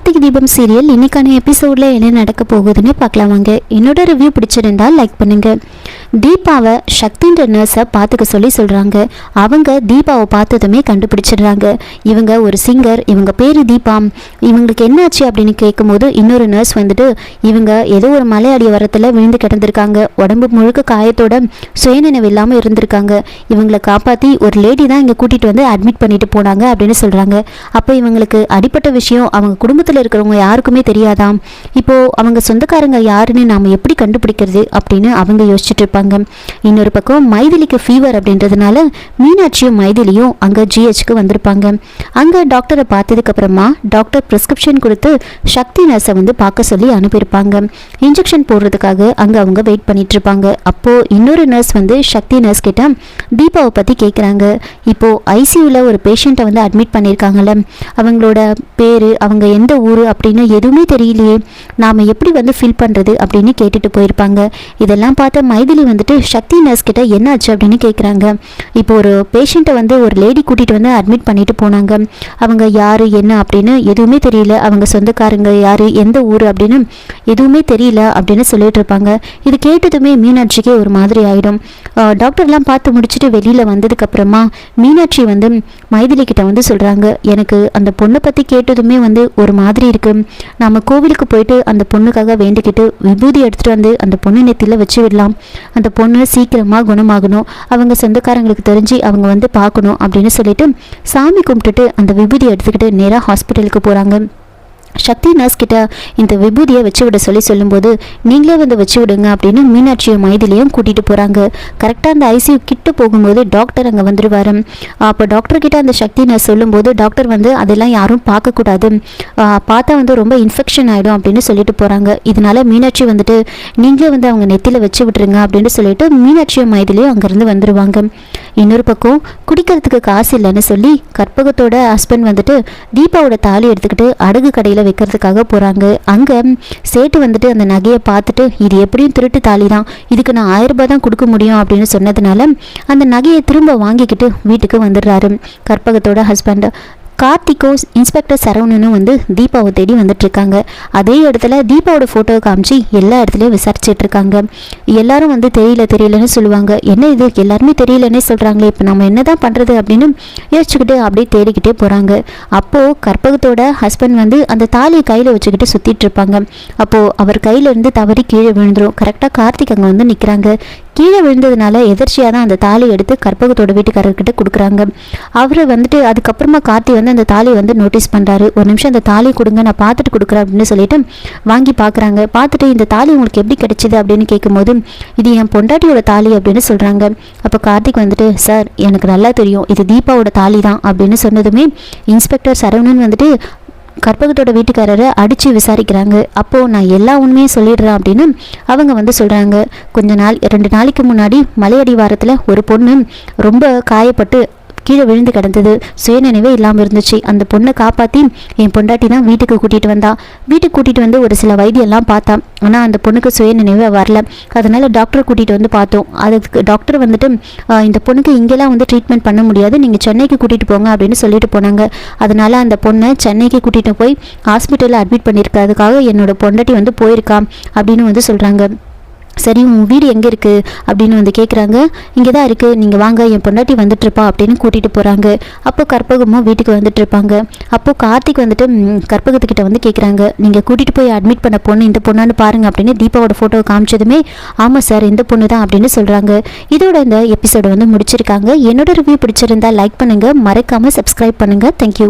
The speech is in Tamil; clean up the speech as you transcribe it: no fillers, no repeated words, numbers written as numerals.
கார்த்திக் தீபம் சீரியல் இன்னைக்கான எபிசோடில் என்ன நடக்க போகுதுன்னு பார்க்கலாம் வாங்க. என்னோட ரிவ்யூ பிடிச்சிருந்தால் லைக் பண்ணுங்க. தீபாவை சக்தின்ற நர்ஸை பார்த்துக்க சொல்கிறாங்க. அவங்க தீபாவை பார்த்ததுமே கண்டுபிடிச்சிடுறாங்க. இவங்க ஒரு சிங்கர், இவங்க பேர் தீபா, இவங்களுக்கு என்னாச்சு அப்படின்னு கேட்கும்போது இன்னொரு நர்ஸ் வந்துட்டு இவங்க ஏதோ ஒரு மலையடி வரத்தில் விழுந்து கிடந்திருக்காங்க. உடம்பு முழுக்க காயத்தோட சுயநினைவு இல்லாமல் இருந்திருக்காங்க. இவங்களை காப்பாற்றி ஒரு லேடி தான் இங்கே கூட்டிகிட்டு வந்து அட்மிட் பண்ணிட்டு போனாங்க அப்படின்னு சொல்கிறாங்க. அப்போ இவங்களுக்கு அடிப்பட்ட விஷயம் அவங்க குடும்பத்தில் இருக்கிறவங்க யாருக்குமே தெரியாதாம். இப்போது அவங்க சொந்தக்காரங்க யாருன்னு நாம் எப்படி கண்டுபிடிக்கிறது அப்படின்னு அவங்க யோசிச்சுட்டு இருப்பாங்க. இன்னொரு பக்கம் மைதிலிக்கு ஃபீவர் அப்படின்றதுனால மீனாட்சியும் மைதிலியும் அங்கே ஜிஹெச்க்கு வந்திருப்பாங்க. அங்கே டாக்டரை பார்த்ததுக்கு அப்புறமா டாக்டர் ப்ரிஸ்கிரிப்ஷன் கொடுத்து சக்தி நர்ஸை வந்து பார்க்க சொல்லி அனுப்பியிருப்பாங்க. இன்ஜெக்ஷன் போடுறதுக்காக அங்கே அவங்க வெயிட் பண்ணிட்டு இருப்பாங்க. அப்போது இன்னொரு நர்ஸ் வந்து சக்தி நர்ஸ் கிட்ட தீபாவை பற்றி கேட்குறாங்க. இப்போது ஐசியூவில் ஒரு பேஷண்ட்டை வந்து அட்மிட் பண்ணியிருக்காங்கல்ல, அவங்களோட பேர், அவங்க எந்த ஊர் அப்படின்னு எதுவுமே தெரியலையே, நாம் எப்படி வந்து ஃபில் பண்ணுறது அப்படின்னு கேட்டுட்டு போயிருப்பாங்க. இதெல்லாம் பார்த்த மைதிலி வந்துட்டு சக்தி நர்ஸ் கிட்ட என்னாச்சு அப்படின்னு கேட்குறாங்க. இப்போ ஒரு பேஷண்ட்டை வந்து ஒரு லேடி கூட்டிகிட்டு வந்து அட்மிட் பண்ணிட்டு போனாங்க. அவங்க யார் என்ன அப்படின்னு எதுவுமே தெரியல, அவங்க சொந்தக்காரங்க யார், எந்த ஊர் அப்படின்னு எதுவுமே தெரியல அப்படின்னு சொல்லிட்டு இருப்பாங்க. இது கேட்டதுமே மீனாட்சிக்கே ஒரு மாதிரி ஆகிடும். டாக்டர்லாம் பார்த்து முடிச்சுட்டு வெளியில் வந்ததுக்கப்புறமா மீனாட்சி வந்து மைதிலி கிட்ட வந்து சொல்கிறாங்க, எனக்கு அந்த பொண்ணை பற்றி கேட்டதுமே வந்து ஒரு மாதிரி இருக்குது. நம்ம கோவிலுக்கு போயிட்டு அந்த பொண்ணுக்காக வேண்டிக்கிட்டு விபூதி எடுத்துகிட்டு வந்து அந்த பொண்ணு நெத்தியில் வச்சு விடலாம். அந்த பொண்ணு சீக்கிரமாக குணமாகணும், அவங்க சொந்தக்காரங்களுக்கு தெரிஞ்சு அவங்க வந்து பார்க்கணும் அப்படின்னு சொல்லிட்டு சாமி கும்பிட்டுட்டு அந்த விபூதி எடுத்துக்கிட்டு நேராக ஹாஸ்பிட்டலுக்கு போகிறாங்க. சக்தி நர்ஸ் கிட்ட இந்த விபூதியை வச்சு விட சொல்லும்போது நீங்களே வந்து வச்சு விடுங்க அப்படின்னு மீனாட்சியும் மைதிலையும் கூட்டிகிட்டு போகிறாங்க. கரெக்டாக அந்த ஐசியூ கிட்ட போகும்போது டாக்டர் அங்கே வந்துடுவார். அப்போ டாக்டர் கிட்ட அந்த சக்தி நர்ஸ் சொல்லும்போது டாக்டர் வந்து அதெல்லாம் யாரும் பார்க்கக்கூடாது, பார்த்தா வந்து ரொம்ப இன்ஃபெக்ஷன் ஆகிடும் அப்படின்னு சொல்லிட்டு போகிறாங்க. இதனால மீனாட்சி வந்துட்டு நீங்களே வந்து அவங்க நெத்தியில் வச்சு விட்டுருங்க அப்படின்னு சொல்லிட்டு மீனாட்சியும் மைதிலையும் அங்கேருந்து வந்துடுவாங்க. இன்னொரு பக்கம் குடிக்கிறதுக்கு காசு இல்லைன்னு சொல்லி கற்பகத்தோட ஹஸ்பண்ட் வந்துட்டு தீபாவோட தாலி எடுத்துக்கிட்டு அடகு கடையில் வைக்கிறதுக்காக போகிறாங்க. அங்கே சேட்டு வந்துட்டு அந்த நகையை பார்த்துட்டு இது எப்படியும் திருட்டு தாலி தான், இதுக்கு நான் 1000 ரூபாய் தான் கொடுக்க முடியும் அப்படின்னு சொன்னதுனால அந்த நகையை திரும்ப வாங்கிக்கிட்டு வீட்டுக்கு வந்துடுறாரு கற்பகத்தோட ஹஸ்பண்ட். கார்த்திகோ இன்ஸ்பெக்டர் சரவணனும் வந்து தீபாவை தேடி வந்துட்டுருக்காங்க. அதே இடத்துல தீபாவோட ஃபோட்டோவை காமிச்சு எல்லா இடத்துலையும் விசாரிச்சுட்டு இருக்காங்க. எல்லாரும் வந்து தெரியலன்னு சொல்லுவாங்க. என்ன இது எல்லாருமே தெரியலன்னே சொல்கிறாங்களே, இப்போ நம்ம என்ன தான் பண்ணுறது அப்படின்னு யோசிச்சுக்கிட்டு அப்படியே தேடிக்கிட்டே போகிறாங்க. அப்போது கற்பகத்தோட ஹஸ்பண்ட் வந்து அந்த தாலியை கையில் வச்சுக்கிட்டு சுற்றிட்டு இருப்பாங்க. அப்போது அவர் கையிலேருந்து தவறி கீழே விழுந்துடும். கரெக்டாக கார்த்திக் அங்கே வந்து நிற்கிறாங்க. கீழே விழுந்ததுனால எதிர்ச்சியாக தான் அந்த தாலியை எடுத்து கற்பகத்தோட வீட்டுக்காரர்கிட்ட கொடுக்குறாங்க. அவர் வந்துட்டு அதுக்கப்புறமா கார்த்தி வந்து அந்த தாலியை வந்து நோட்டீஸ் பண்ணுறாரு. ஒரு நிமிஷம் அந்த தாலியை கொடுங்க, நான் பார்த்துட்டு கொடுக்குறேன் அப்படின்னு சொல்லிட்டு வாங்கி பார்க்குறாங்க. பார்த்துட்டு இந்த தாலி உங்களுக்கு எப்படி கிடைச்சிது அப்படின்னு கேட்கும்போது இது என் பொண்டாட்டியோட தாலி அப்படின்னு சொல்கிறாங்க. அப்போ கார்த்திக் வந்துட்டு சார் எனக்கு நல்லா தெரியும் இது தீபாவோட தாலி தான் அப்படின்னு சொன்னதுமே இன்ஸ்பெக்டர் சரவணன் வந்துட்டு கற்பகத்தோட வீட்டுக்காரரை அடித்து விசாரிக்கிறாங்க. அப்போது நான் எல்லா உண்மையும் சொல்லிடுறேன் அப்படின்னு அவங்க வந்து சொல்கிறாங்க. 2 நாளைக்கு முன்னாடி மலையடிவாரத்தில் ஒரு பொண்ணு ரொம்ப காயப்பட்டு கீழே விழுந்து கிடந்தது, சுயநினைவே இல்லாமல் இருந்துச்சு. அந்த பொண்ணை காப்பாற்றி என் பொண்டாட்டி தான் வீட்டுக்கு கூட்டிகிட்டு வந்தா. வீட்டுக்கு கூட்டிகிட்டு வந்து ஒரு சில வைத்தியெல்லாம் பார்த்தா, ஆனால் அந்த பொண்ணுக்கு சுயநினைவே வரல. அதனால் டாக்டர் கூட்டிகிட்டு வந்து பார்த்தோம். அதுக்கு டாக்டர் வந்துட்டு இந்த பொண்ணுக்கு இங்கெல்லாம் வந்து ட்ரீட்மெண்ட் பண்ண முடியாது, நீங்கள் சென்னைக்கு கூட்டிகிட்டு போங்க அப்படின்னு சொல்லிட்டு போனாங்க. அதனால் அந்த பொண்ணை சென்னைக்கு கூட்டிகிட்டு போய் ஹாஸ்பிட்டலில் அட்மிட் பண்ணியிருக்கிறதுக்காக என்னோட பொண்டாட்டி வந்து போயிருக்கா அப்படின்னு வந்து சொல்கிறாங்க. சரி உன் வீடு எங்கே இருக்குது அப்படின்னு வந்து கேட்குறாங்க. இங்கே தான் இருக்குது, நீங்கள் வாங்க என் பொண்டாட்டி வந்துட்டுருப்பா அப்படின்னு கூட்டிகிட்டு போகிறாங்க. அப்போ கற்பகமும் வீட்டுக்கு வந்துட்டு இருப்பாங்க. அப்போது கார்த்திக் வந்துட்டு கற்பகத்துக்கிட்ட வந்து கேட்குறாங்க, நீங்கள் கூட்டிகிட்டு போய் அட்மிட் பண்ண பொண்ணு இந்த பொண்ணான்னு பாருங்கள் அப்படின்னு தீபாவோட ஃபோட்டோவை காமிச்சதுமே ஆமாம் சார் இந்த பொண்ணு தான் அப்படின்னு சொல்கிறாங்க. இதோட இந்த எபிசோடை வந்து முடிச்சிருக்காங்க. என்னோட ரிவ்யூ பிடிச்சிருந்தா லைக் பண்ணுங்கள், மறக்காமல் சப்ஸ்கிரைப் பண்ணுங்கள். தேங்க்யூ.